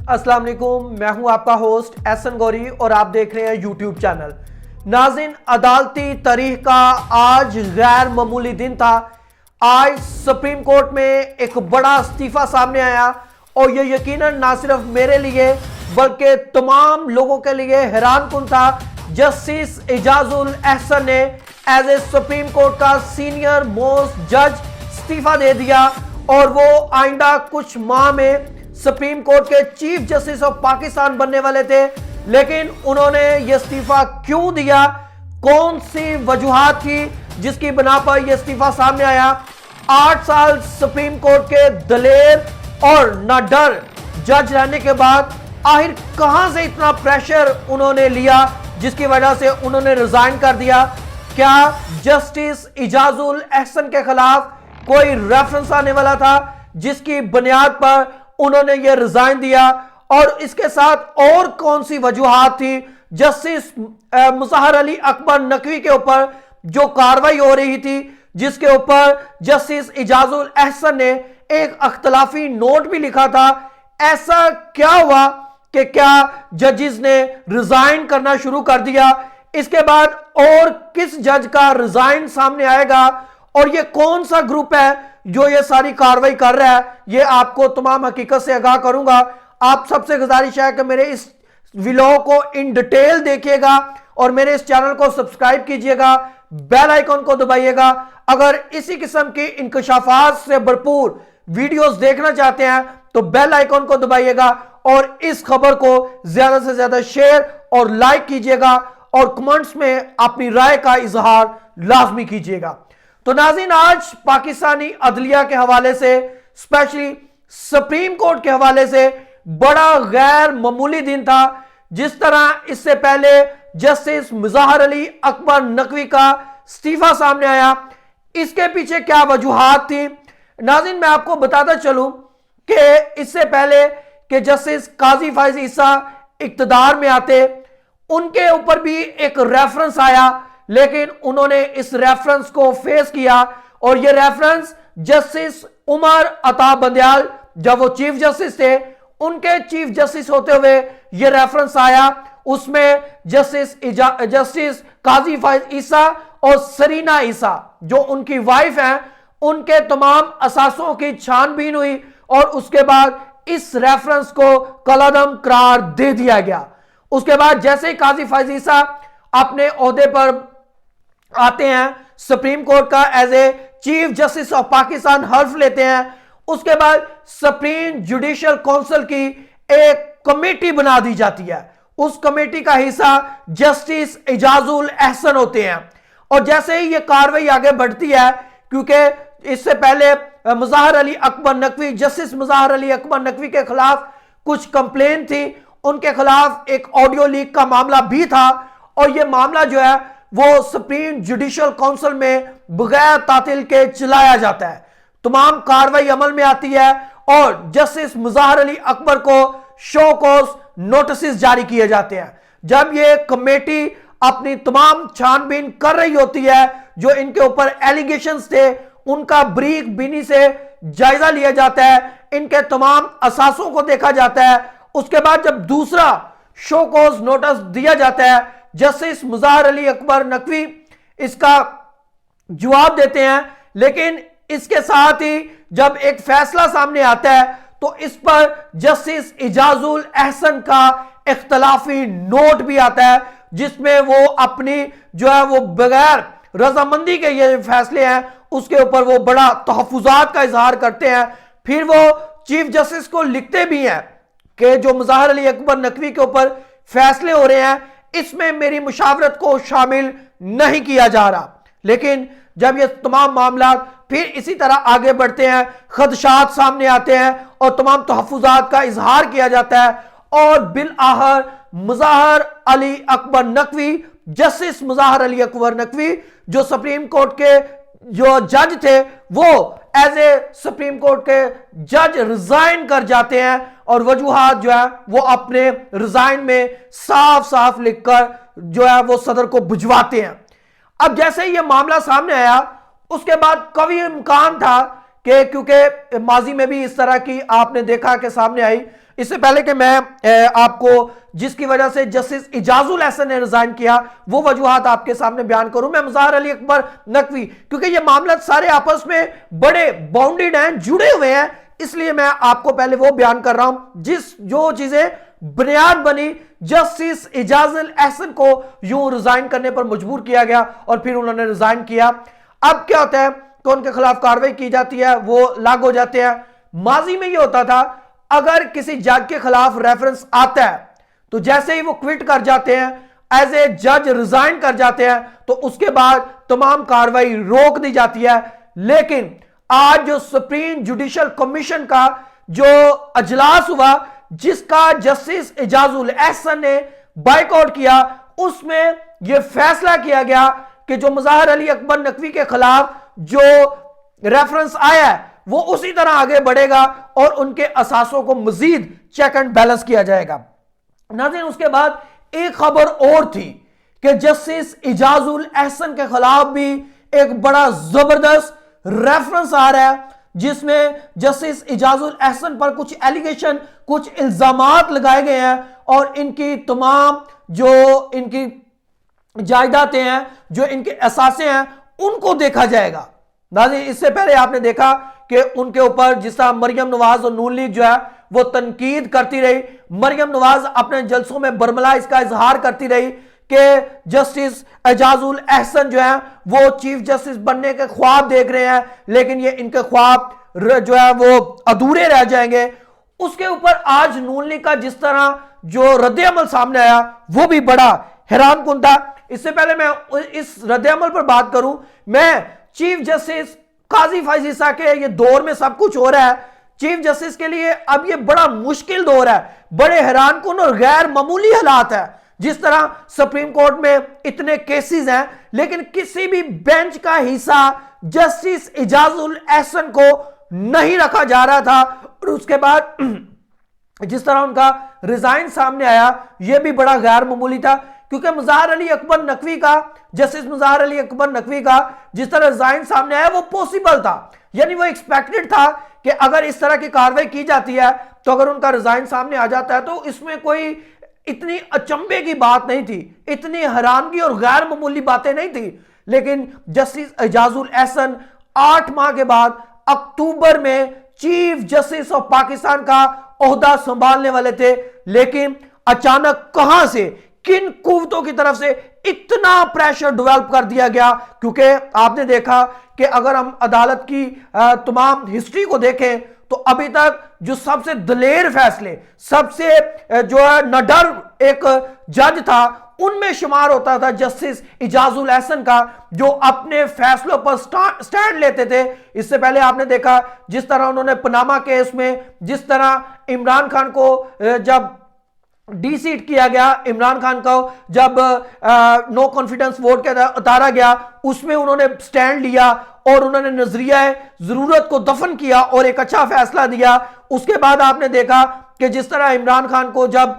अस्सलाम वालेकुम, मैं हूं आपका होस्ट एहसन गौरी और आप देख रहे हैं यूट्यूब चैनल। नाज़रीन, अदालती तारीख का आज गैर मामूली दिन था। आज सुप्रीम कोर्ट में एक बड़ा इस्तीफा सामने आया और ये यकीनन ना सिर्फ मेरे लिए बल्कि तमाम लोगों के लिए हैरान कुन था। जस्टिस इजाजुल अहसन ने एज ए सुप्रीम कोर्ट का सीनियर मोस्ट जज इस्तीफा दे दिया और वो आइंदा कुछ माह में सुप्रीम कोर्ट के चीफ जस्टिस ऑफ पाकिस्तान बनने वाले थे। लेकिन उन्होंने ये इस्तीफा क्यों दिया, कौन सी वजूहात थी जिसकी बिना पर यह इस्तीफा सामने आया। 8 साल सुप्रीम कोर्ट के दलेर और ना डर जज रहने के बाद आखिर कहां से इतना प्रेशर उन्होंने लिया जिसकी वजह से उन्होंने रिजाइन कर दिया। क्या जस्टिस इजाजुल अहसन के खिलाफ कोई रेफरेंस आने वाला था जिसकी बुनियाद पर उन्होंने ये रिजाइन दिया, और इसके साथ और कौन सी वजूहात थी। जस्टिस मुज़ाहर अली अकबर नकवी के ऊपर जो कार्रवाई हो रही थी जिसके ऊपर जस्टिस इजाजुल अहसन ने एक अख्तलाफी नोट भी लिखा था, ऐसा क्या हुआ कि क्या जजेस ने रिजाइन करना शुरू कर दिया। इसके बाद और किस जज का रिजाइन सामने आएगा और ये कौन सा ग्रुप है जो ये सारी कार्रवाई कर रहा है, ये आपको तमाम हकीकत से आगाह करूंगा। आप सबसे गुजारिश है कि मेरे इस वीडियो को इन डिटेल देखिएगा और मेरे इस चैनल को सब्सक्राइब कीजिएगा, बेल आइकन को दबाइएगा। अगर इसी किस्म की इंकशाफात से भरपूर वीडियोस देखना चाहते हैं तो बेल आइकन को दबाइएगा और इस खबर को ज्यादा से ज्यादा शेयर और लाइक कीजिएगा और कमेंट्स में अपनी राय का इजहार लाजमी कीजिएगा। तो नाज़रीन, आज पाकिस्तानी अदलिया के हवाले से, स्पेशली सुप्रीम कोर्ट के हवाले से बड़ा गैर मामूली दिन था। जिस तरह इससे पहले जस्टिस मुज़ाहर अली अकबर नकवी का इस्तीफा सामने आया, इसके पीछे क्या वजूहात थी। नाज़रीन, मैं आपको बताता चलूं कि इससे पहले कि जस्टिस काजी फाइज ईसा इक्तदार में आते, उनके ऊपर भी एक रेफरेंस आया, लेकिन उन्होंने इस रेफरेंस को फेस किया और ये रेफरेंस जस्टिस उमर अता बंदयाल, जब वो चीफ जस्टिस थे, उनके चीफ जस्टिस होते हुए ये रेफरेंस आया। उसमें जस्टिस काजी फाइज ईसा और सरीना ईसा जो उनकी वाइफ हैं, उनके तमाम असासों की छानबीन हुई और उसके बाद इस रेफरेंस को कलअदम करार दे दिया गया। उसके बाद जैसे ही काजी फाइज ईसा अपने ओहदे पर आते हैं, सुप्रीम कोर्ट का as a chief justice of Pakistan हल्फ लेते हैं, उसके बाद सुप्रीम जुडिशियल काउंसिल की एक कमेटी बना दी जाती है। उस कमेटी का हिस्सा जस्टिस इजाजुल अहसन होते हैं। और जैसे ही ये कार्रवाई आगे बढ़ती है, क्योंकि इससे पहले मुज़ाहर अली अकबर नकवी, जस्टिस मुज़ाहर अली अकबर नकवी के खिलाफ कुछ कंप्लेन थी, उनके खिलाफ एक ऑडियो लीक का मामला भी था और यह मामला जो है वो सुप्रीम जुडिशियल काउंसिल में बगैर तातिल के चलाया जाता है। तमाम कार्रवाई अमल में आती है और जस्टिस मुज़ाहर अली अकबर को शो कॉज नोटिस जारी किए जाते हैं। जब ये कमेटी अपनी तमाम छानबीन कर रही होती है, जो इनके ऊपर एलिगेशंस थे उनका बरीक बीनी से जायजा लिया जाता है, इनके तमाम असासों को देखा जाता है। उसके बाद जब दूसरा शो कॉज नोटिस दिया जाता है, जस्टिस मुज़ाहर अली अकबर नकवी इसका जवाब देते हैं, लेकिन इसके साथ ही जब एक फैसला सामने आता है तो इस पर जस्टिस इजाजुल अहसन का इख्तलाफी नोट भी आता है, जिसमें वो अपनी जो है वो बगैर रजामंदी के ये फैसले हैं उसके ऊपर वो बड़ा तहफ़्फ़ुज़ात का इजहार करते हैं। फिर वो चीफ जस्टिस को लिखते भी हैं कि जो मुज़ाहर अली अकबर नकवी के ऊपर फैसले हो रहे हैं इसमें मेरी मुशावरत को शामिल नहीं किया जा रहा। लेकिन जब ये तमाम मामला फिर इसी तरह आगे बढ़ते हैं, खदशात सामने आते हैं और तमाम तहफ़्फ़ुज़ात का इजहार किया जाता है और बिल आखिर मुज़ाहर अली अकबर नकवी, जस्टिस मुज़ाहर अली अकबर नकवी जो सुप्रीम कोर्ट के जो जज थे, वो एज ए सुप्रीम कोर्ट के जज रिजाइन कर जाते हैं और वजूहात जो है वो अपने रिजाइन में साफ साफ लिखकर जो है वो सदर को भिजवाते हैं। अब जैसे ही ये मामला सामने आया, उसके बाद कभी इम्कान था कि क्योंकि माजी में भी इस तरह की आपने देखा कि सामने आई, اس سے پہلے کہ میں آپ کو جس کی وجہ سے جسٹس اعجاز الاحسن نے ریزائن کیا وہ وجوہات آپ کے سامنے بیان کروں، میں مظاہر علی اکبر نقوی، کیونکہ یہ معاملات سارے آپس میں بڑے باؤنڈیڈ ہیں، جڑے ہوئے ہیں، اس لیے میں آپ کو پہلے وہ بیان کر رہا ہوں جو چیزیں بنیاد بنی جسٹس اعجاز الاحسن کو یوں ریزائن کرنے پر مجبور کیا گیا اور پھر انہوں نے ریزائن کیا۔ اب کیا ہوتا ہے کہ ان کے خلاف کارروائی کی جاتی ہے، وہ لاگ ہو جاتے ہیں۔ ماضی میں یہ ہوتا تھا اگر کسی جج کے خلاف ریفرنس آتا ہے تو جیسے ہی وہ کوئٹ کر جاتے ہیں، ایز اے جج ریزائن کر جاتے ہیں، تو اس کے بعد تمام کارروائی روک دی جاتی ہے۔ لیکن آج جو سپریم جوڈیشل کمیشن کا جو اجلاس ہوا جس کا جسٹس اعجاز الاحسن نے بائیک آؤٹ کیا، اس میں یہ فیصلہ کیا گیا کہ جو مظاہر علی اکبر نقوی کے خلاف جو ریفرنس آیا ہے وہ اسی طرح آگے بڑھے گا اور ان کے اساسوں کو مزید چیک اینڈ بیلنس کیا جائے گا۔ ناظرین، اس کے بعد ایک خبر اور تھی کہ جسٹس اعجاز الاحسن کے خلاف بھی ایک بڑا زبردست ریفرنس آ رہا ہے جس میں جسٹس اعجاز الاحسن پر کچھ ایلیگیشن، کچھ الزامات لگائے گئے ہیں اور ان کی تمام جو ان کی جائیدادیں ہیں، جو ان کے اثاثے ہیں، ان کو دیکھا جائے گا۔ ناظرین، اس سے پہلے آپ نے دیکھا کہ ان کے اوپر جس طرح مریم نواز اور نون لیگ جو ہے وہ تنقید کرتی رہی، مریم نواز اپنے جلسوں میں برملا اس کا اظہار کرتی رہی کہ جسٹس اعجاز الاحسن جو ہے وہ چیف جسٹس بننے کے خواب دیکھ رہے ہیں، لیکن یہ ان کے خواب جو ہے وہ ادھورے رہ جائیں گے۔ اس کے اوپر آج نون لیگ کا جس طرح جو رد عمل سامنے آیا وہ بھی بڑا حیران کن تھا۔ اس سے پہلے میں اس رد عمل پر بات کروں، میں چیف جسٹس قاضی فائز عیسیٰ کے یہ دور میں سب کچھ ہو رہا ہے، چیف جسٹس کے لیے اب یہ بڑا مشکل دور ہے، بڑے حیران کن اور غیر معمولی حالات ہیں۔ جس طرح سپریم کورٹ میں اتنے کیسز ہیں لیکن کسی بھی بینچ کا حصہ جسٹس اعجاز الاحسن کو نہیں رکھا جا رہا تھا، اور اس کے بعد جس طرح ان کا ریزائن سامنے آیا یہ بھی بڑا غیر معمولی تھا، کیونکہ مظاہر علی اکبر نقوی کا، جسٹس مظاہر علی اکبر نقوی کا جس طرح ریزائن سامنے آیا وہ پوسیبل تھا، یعنی وہ ایکسپیکٹڈ تھا کہ اگر اس طرح کی کارروائی کی جاتی ہے تو اگر ان کا ریزائن سامنے آ جاتا ہے تو اس میں کوئی اتنی اچنبے کی بات نہیں تھی، اتنی حیرانگی اور غیر معمولی باتیں نہیں تھی۔ لیکن جسٹس اعجاز الاحسن 8 ماہ کے بعد اکتوبر میں چیف جسٹس آف پاکستان کا عہدہ سنبھالنے والے تھے، لیکن اچانک کہاں سے، کن قوتوں کی طرف سے اتنا پریشر ڈیولپ کر دیا گیا؟ کیونکہ آپ نے دیکھا کہ اگر ہم عدالت کی تمام ہسٹری کو دیکھیں تو ابھی تک جو سب سے دلیر فیصلے، سب سے جو ہے نڈر ایک جج تھا ان میں شمار ہوتا تھا جسٹس اعجاز الاحسن کا، جو اپنے فیصلوں پر سٹینڈ لیتے تھے۔ اس سے پہلے آپ نے دیکھا جس طرح انہوں نے پناما کیس میں جس طرح عمران خان کو جب ڈی سیٹ کیا گیا، عمران خان کو جب نو کانفیڈنس ووٹ کے اتارا گیا، اس میں انہوں نے سٹینڈ لیا اور انہوں نے نظریہ ضرورت کو دفن کیا اور ایک اچھا فیصلہ دیا۔ اس کے بعد آپ نے دیکھا کہ جس طرح عمران خان کو جب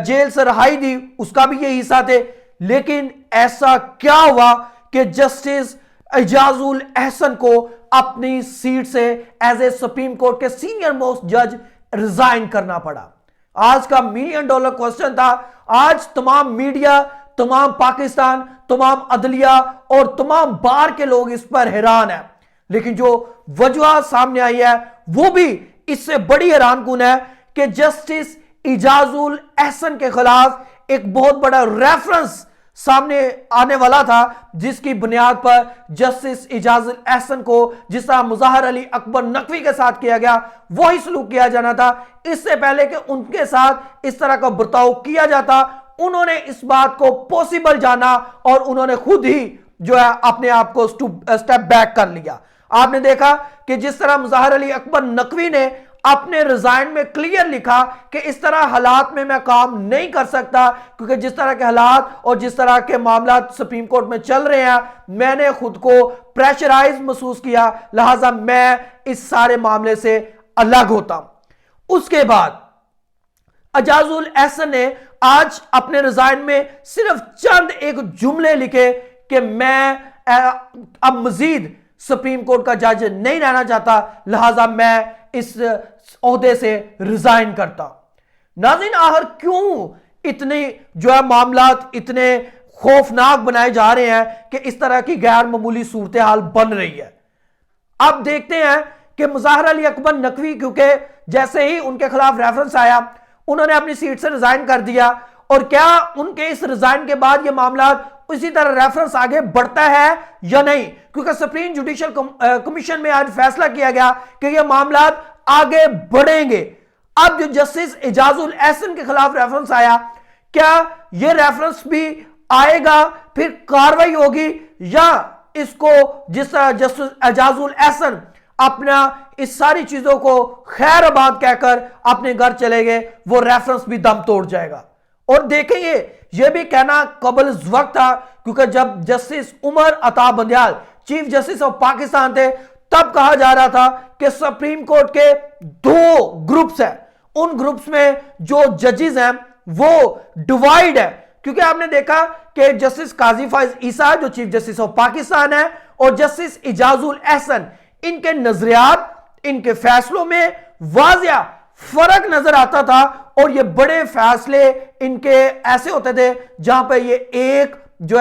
جیل سے رہائی دی اس کا بھی یہ حصہ تھے، لیکن ایسا کیا ہوا کہ جسٹس اعجاز الاحسن کو اپنی سیٹ سے ایز اے سپریم کورٹ کے سینئر موسٹ جج ریزائن کرنا پڑا؟ آج کا $1 ملین کوسچن تھا۔ آج تمام میڈیا، تمام پاکستان، تمام عدلیہ اور تمام بار کے لوگ اس پر حیران ہیں، لیکن جو وجہ سامنے آئی ہے وہ بھی اس سے بڑی حیران کن ہے کہ جسٹس اعجاز الاحسن کے خلاف ایک بہت بڑا ریفرنس سامنے آنے والا تھا جس کی بنیاد پر جسٹس اعجاز الاحسن کو جس طرح مظاہر علی اکبر نقوی کے ساتھ کیا گیا وہی سلوک کیا جانا تھا۔ اس سے پہلے کہ ان کے ساتھ اس طرح کا برتاؤ کیا جاتا، انہوں نے اس بات کو پوسیبل جانا اور انہوں نے خود ہی جو ہے اپنے آپ کو سٹیپ بیک کر لیا۔ آپ نے دیکھا کہ جس طرح مظاہر علی اکبر نقوی نے اپنے ریزائن میں کلیئر لکھا کہ اس طرح حالات میں کام نہیں کر سکتا، کیونکہ جس طرح کے حالات اور جس طرح کے معاملات سپریم کورٹ میں چل رہے ہیں میں نے خود کو پریشرائز محسوس کیا، لہٰذا میں اس سارے معاملے سے الگ ہوتا ہوں۔ اس کے بعد اعجاز الاحسن نے آج اپنے ریزائن میں صرف چند ایک جملے لکھے کہ میں اب مزید سپریم کورٹ کا جج نہیں رہنا چاہتا، لہٰذا میں اس عہدے سے ریزائن کرتا۔ नाज़रीन, आखिर क्यों इतने जो है मामलात इतने खौफनाक बनाए जा रहे हैं कि इस तरह की गैर मामूली सूरत हाल बन रही है? अब देखते हैं कि मुज़ाहिर अली अकबर नकवी, क्योंकि जैसे ही उनके खिलाफ रेफरेंस आया उन्होंने अपनी सीट से रिजाइन कर दिया, और क्या उनके इस रिजाइन के बाद ये मामला इसी तरह रेफरेंस आगे बढ़ता है या नहीं? क्योंकि सुप्रीम जुडिशियल कमीशन में आज फैसला किया गया कि ये मामला आगे बढ़ेंगे। अब जो जस्टिस इजाजुल एहसन के खिलाफ रेफरेंस आया, क्या ये रेफरेंस भी आएगा, फिर कार्रवाई होगी, या इसको जिस तरह जस्टिस इजाजुल एहसन अपना इस सारी चीजों को खैराबाद कहकर अपने घर चले गए, वो रेफरेंस भी दम तोड़ जाएगा? और देखेंगे, यह भी कहना कबल वक्त था, क्योंकि जब justice Umar Ata Bandial chief justice of Pakistan थे, तब कहा जा रहा था कि सुप्रीम कोर्ट के 2 ग्रुप्स हैं, उन ग्रुप्स में जो जजेस हैं वो डिवाइड है। क्योंकि आपने देखा कि जस्टिस काजी फाइज ईसा जो चीफ जस्टिस ऑफ पाकिस्तान है, और जस्टिस इजाजुल एहसन, इनके नजरियात, इनके फैसलों में वाजिया फर्क नजर आता था, और ये बड़े फैसले इनके ऐसे होते थे जहां पे ये एक जो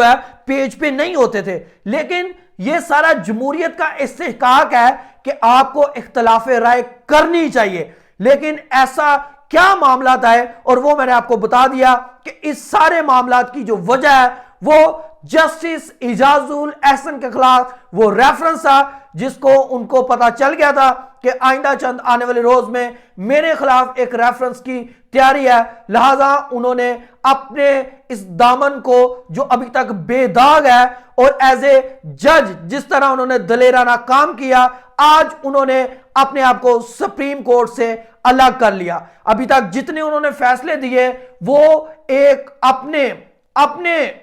है पेज पे नहीं होते थे। लेकिन ये सारा जमहूरियत का इस्तेहकाक है कि आपको इख्तलाफ राय करनी चाहिए, लेकिन ऐसा क्या मामला है, और वो मैंने आपको बता दिया कि इस सारे मामला की जो वजह है वो जस्टिस इजाजुल एहसन के खिलाफ वो रेफरेंस था, जिसको उनको पता चल गया था कि आइंदा चंद आने वाले रोज में मेरे खिलाफ एक रेफरेंस की तैयारी है, लिहाजा उन्होंने अपने इस दामन को जो अभी तक बेदाग है, और एज ए जज जिस तरह उन्होंने दलेराना काम किया, आज उन्होंने अपने आप को सुप्रीम कोर्ट से अलग कर लिया। अभी तक जितने उन्होंने फैसले दिए वो एक अपने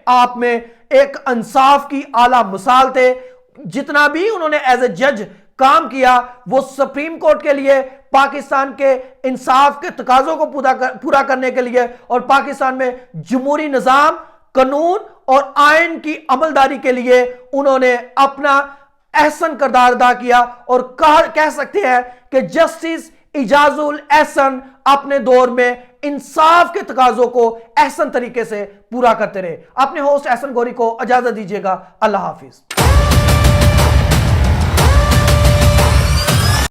आप में एक इंसाफ की आला मिसाल थे। जितना भी उन्होंने एज ए जज काम किया वो सुप्रीम कोर्ट के लिए, पाकिस्तान के इंसाफ के तकाजों को पूरा करने के लिए, और पाकिस्तान में जमहूरी निजाम, कानून और आइन की अमलदारी के लिए उन्होंने अपना एहसन किरदार अदा किया। और कह सकते हैं कि जस्टिस इजाजुल एहसन अपने दौर में इंसाफ के तकाजों को एहसन तरीके से पूरा करते रहे। अपने होस्ट एहसन गौरी को इजाजत दीजिएगा। अल्लाह हाफिज।